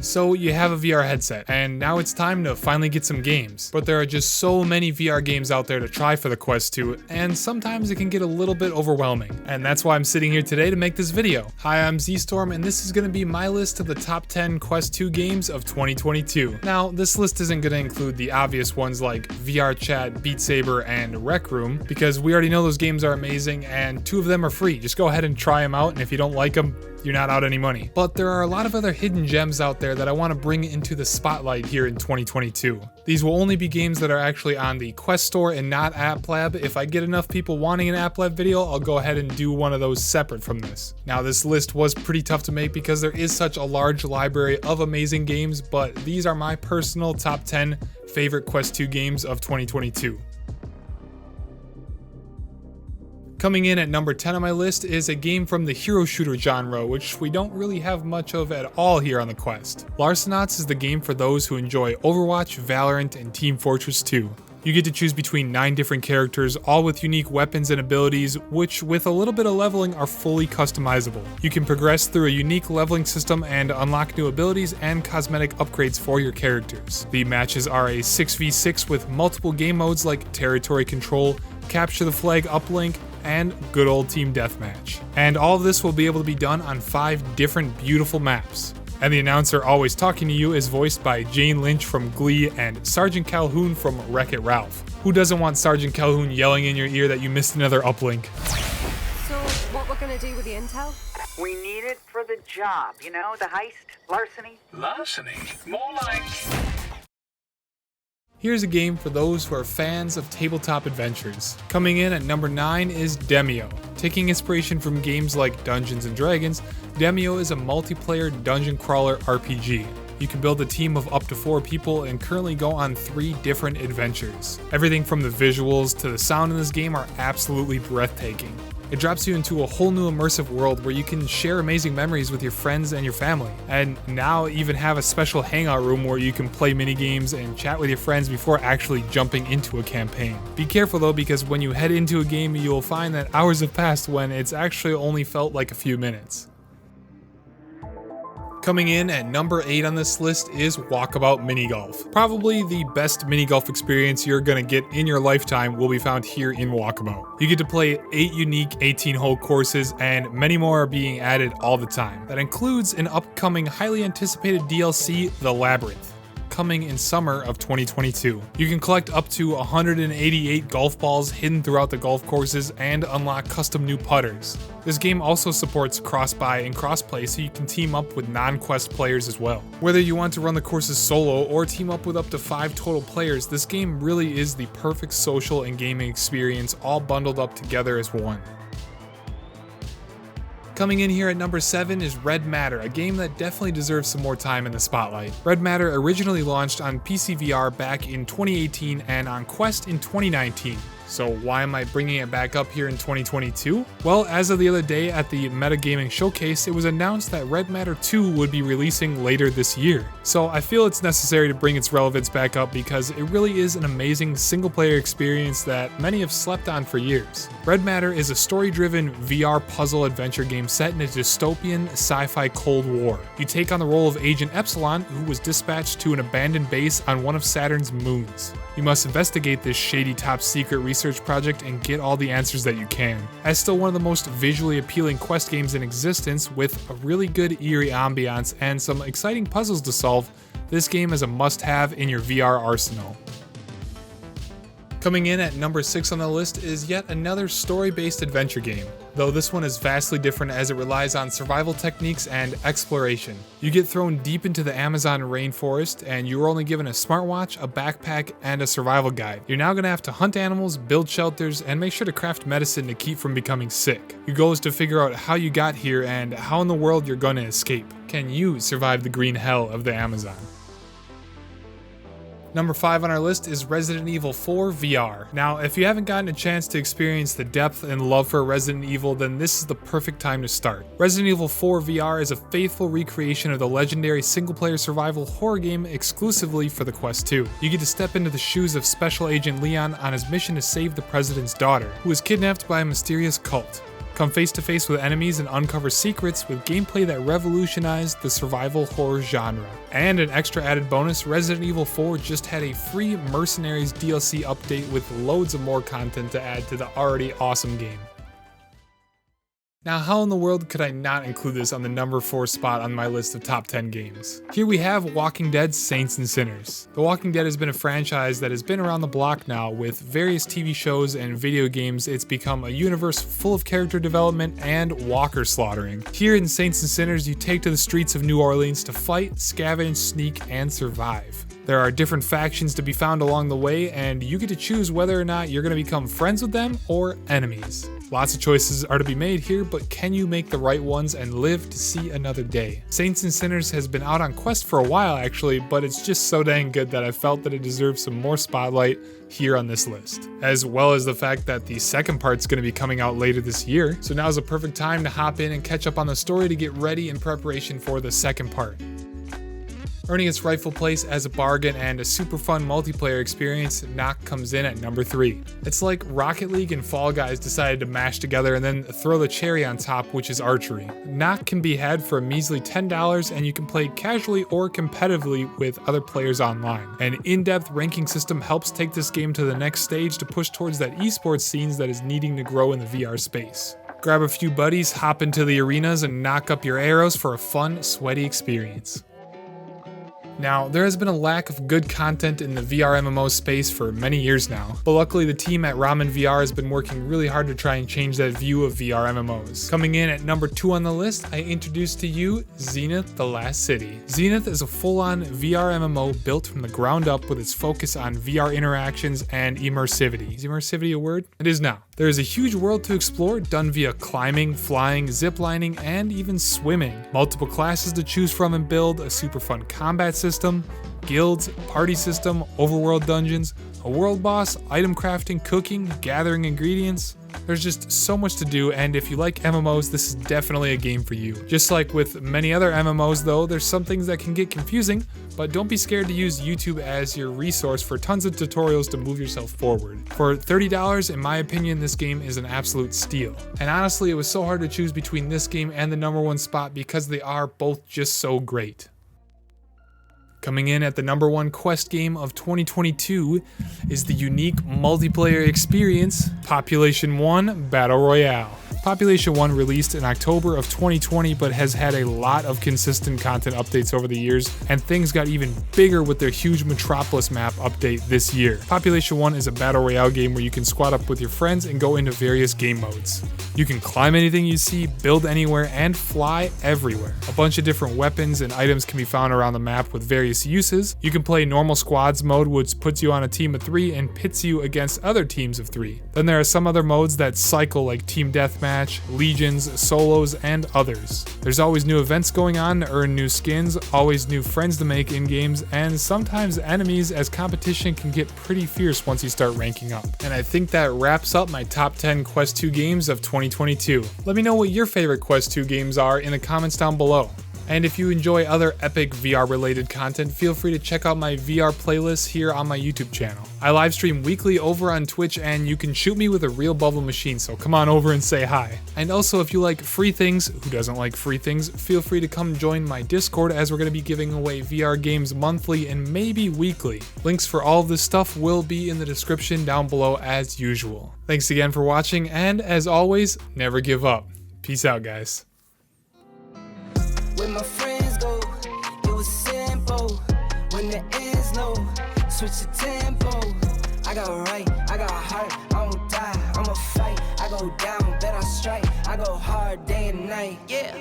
So you have a VR headset, and now it's time to finally get some games. But there are just so many VR games out there to try for the Quest 2, and sometimes it can get a little bit overwhelming. And that's why I'm sitting here today to make this video. Hi, I'm ZstormVR, and this is going to be my list of the top 10 Quest 2 games of 2022. Now, this list isn't going to include the obvious ones like VR Chat, Beat Saber, and Rec Room, because we already know those games are amazing, and 2 of them are free. Just go ahead and try them out, and if you don't like them, you're not out any money. But there are a lot of other hidden gems out there that I want to bring into the spotlight here in 2022. These will only be games that are actually on the Quest Store and not App Lab. If I get enough people wanting an App Lab video, I'll go ahead and do one of those separate from this. Now, this list was pretty tough to make because there is such a large library of amazing games, but these are my personal top 10 favorite Quest 2 games of 2022. Coming in at number 10 on my list is a game from the hero shooter genre, which we don't really have much of at all here on the Quest. Larcenauts is the game for those who enjoy Overwatch, Valorant, and Team Fortress 2. You get to choose between 9 different characters, all with unique weapons and abilities, which with a little bit of leveling are fully customizable. You can progress through a unique leveling system and unlock new abilities and cosmetic upgrades for your characters. The matches are a 6v6 with multiple game modes like territory control, capture the flag uplink, and good old team deathmatch. And all of this will be able to be done on 5 different beautiful maps. And the announcer always talking to you is voiced by Jane Lynch from Glee and Sergeant Calhoun from Wreck-It Ralph. Who doesn't want Sergeant Calhoun yelling in your ear that you missed another uplink? So, what we're gonna do with the intel? We need it for the job, you know, the heist, larceny. Larceny? More like... Here's a game for those who are fans of tabletop adventures. Coming in at number 9 is Demio. Taking inspiration from games like Dungeons & Dragons, Demio is a multiplayer dungeon crawler RPG. You can build a team of up to 4 people and currently go on 3 different adventures. Everything from the visuals to the sound in this game are absolutely breathtaking. It drops you into a whole new immersive world where you can share amazing memories with your friends and your family. And now even have a special hangout room where you can play minigames and chat with your friends before actually jumping into a campaign. Be careful though, because when you head into a game, you'll find that hours have passed when it's actually only felt like a few minutes. Coming in at number 8 on this list is Walkabout Mini Golf. Probably the best mini golf experience you're gonna get in your lifetime will be found here in Walkabout. You get to play 8 unique 18-hole courses, and many more are being added all the time. That includes an upcoming highly anticipated DLC, The Labyrinth, coming in summer of 2022. You can collect up to 188 golf balls hidden throughout the golf courses and unlock custom new putters. This game also supports cross-buy and cross-play, so you can team up with non-Quest players as well. Whether you want to run the courses solo or team up with up to 5 total players, this game really is the perfect social and gaming experience all bundled up together as one. Coming in here at number 7 is Red Matter, a game that definitely deserves some more time in the spotlight. Red Matter originally launched on PC VR back in 2018 and on Quest in 2019. So why am I bringing it back up here in 2022? Well, as of the other day at the Metagaming Showcase, it was announced that Red Matter 2 would be releasing later this year. So I feel it's necessary to bring its relevance back up because it really is an amazing single-player experience that many have slept on for years. Red Matter is a story-driven VR puzzle adventure game set in a dystopian sci-fi Cold War. You take on the role of Agent Epsilon, who was dispatched to an abandoned base on one of Saturn's moons. You must investigate this shady top-secret research project and get all the answers that you can. As still one of the most visually appealing Quest games in existence, with a really good eerie ambiance and some exciting puzzles to solve, this game is a must-have in your VR arsenal. Coming in at number 6 on the list is yet another story-based adventure game, though this one is vastly different as it relies on survival techniques and exploration. You get thrown deep into the Amazon rainforest, and you are only given a smartwatch, a backpack, and a survival guide. You're now going to have to hunt animals, build shelters, and make sure to craft medicine to keep from becoming sick. Your goal is to figure out how you got here and how in the world you're going to escape. Can you survive the green hell of the Amazon? Number 5 on our list is Resident Evil 4 VR. Now, if you haven't gotten a chance to experience the depth and love for Resident Evil, then this is the perfect time to start. Resident Evil 4 VR is a faithful recreation of the legendary single-player survival horror game exclusively for the Quest 2. You get to step into the shoes of Special Agent Leon on his mission to save the president's daughter, who is kidnapped by a mysterious cult. Come face to face with enemies and uncover secrets with gameplay that revolutionized the survival horror genre. And an extra added bonus, Resident Evil 4 just had a free Mercenaries DLC update with loads of more content to add to the already awesome game. Now, how in the world could I not include this on the number 4 spot on my list of top 10 games? Here we have Walking Dead Saints and Sinners. The Walking Dead has been a franchise that has been around the block now. With various TV shows and video games, it's become a universe full of character development and walker slaughtering. Here in Saints and Sinners, you take to the streets of New Orleans to fight, scavenge, sneak, and survive. There are different factions to be found along the way, and you get to choose whether or not you're going to become friends with them or enemies. Lots of choices are to be made here, but can you make the right ones and live to see another day? Saints and Sinners has been out on Quest for a while actually, but it's just so dang good that I felt that it deserves some more spotlight here on this list. As well as the fact that the second part's going to be coming out later this year, so now's a perfect time to hop in and catch up on the story to get ready in preparation for the second part. Earning its rightful place as a bargain and a super fun multiplayer experience, Knock comes in at number 3. It's like Rocket League and Fall Guys decided to mash together and then throw the cherry on top, which is archery. Knock can be had for a measly $10 and you can play casually or competitively with other players online. An in-depth ranking system helps take this game to the next stage to push towards that esports scenes that is needing to grow in the VR space. Grab a few buddies, hop into the arenas, and knock up your arrows for a fun, sweaty experience. Now, there has been a lack of good content in the VR MMO space for many years now, but luckily the team at ZstormVR has been working really hard to try and change that view of VR MMOs. Coming in at number 2 on the list, I introduce to you Zenith: The Last City. Zenith is a full-on VR MMO built from the ground up with its focus on VR interactions and immersivity. Is immersivity a word? It is now. There is a huge world to explore, done via climbing, flying, ziplining, and even swimming. Multiple classes to choose from and build, a super fun combat system, guilds, party system, overworld dungeons, a world boss, item crafting, cooking, gathering ingredients. There's just so much to do, and if you like MMOs, this is definitely a game for you. Just like with many other MMOs though, there's some things that can get confusing, but don't be scared to use YouTube as your resource for tons of tutorials to move yourself forward. For $30, in my opinion, this game is an absolute steal. And honestly, it was so hard to choose between this game and the number 1 spot because they are both just so great. Coming in at the number 1 Quest game of 2022 is the unique multiplayer experience, Population 1 Battle Royale. Population 1 released in October of 2020 but has had a lot of consistent content updates over the years, and things got even bigger with their huge Metropolis map update this year. Population 1 is a battle royale game where you can squad up with your friends and go into various game modes. You can climb anything you see, build anywhere, and fly everywhere. A bunch of different weapons and items can be found around the map with various uses. You can play normal squads mode, which puts you on a team of 3 and pits you against other teams of 3. Then there are some other modes that cycle like Team Deathmatch, Legions, Solos, and others. There's always new events going on to earn new skins, always new friends to make in games, and sometimes enemies, as competition can get pretty fierce once you start ranking up. And I think that wraps up my top 10 Quest 2 games of 2022. Let me know what your favorite Quest 2 games are in the comments down below. And if you enjoy other epic VR related content, feel free to check out my VR playlist here on my YouTube channel. I live stream weekly over on Twitch, and you can shoot me with a real bubble machine, so come on over and say hi. And also, if you like free things, who doesn't like free things, feel free to come join my Discord, as we're going to be giving away VR games monthly and maybe weekly. Links for all of this stuff will be in the description down below as usual. Thanks again for watching, and as always, never give up. Peace out, guys. When my friends go, it was simple. When the ends low, switch the tempo. I got right, I got heart, I won't die, I'ma fight. I go down, bet I strike, I go hard day and night, yeah.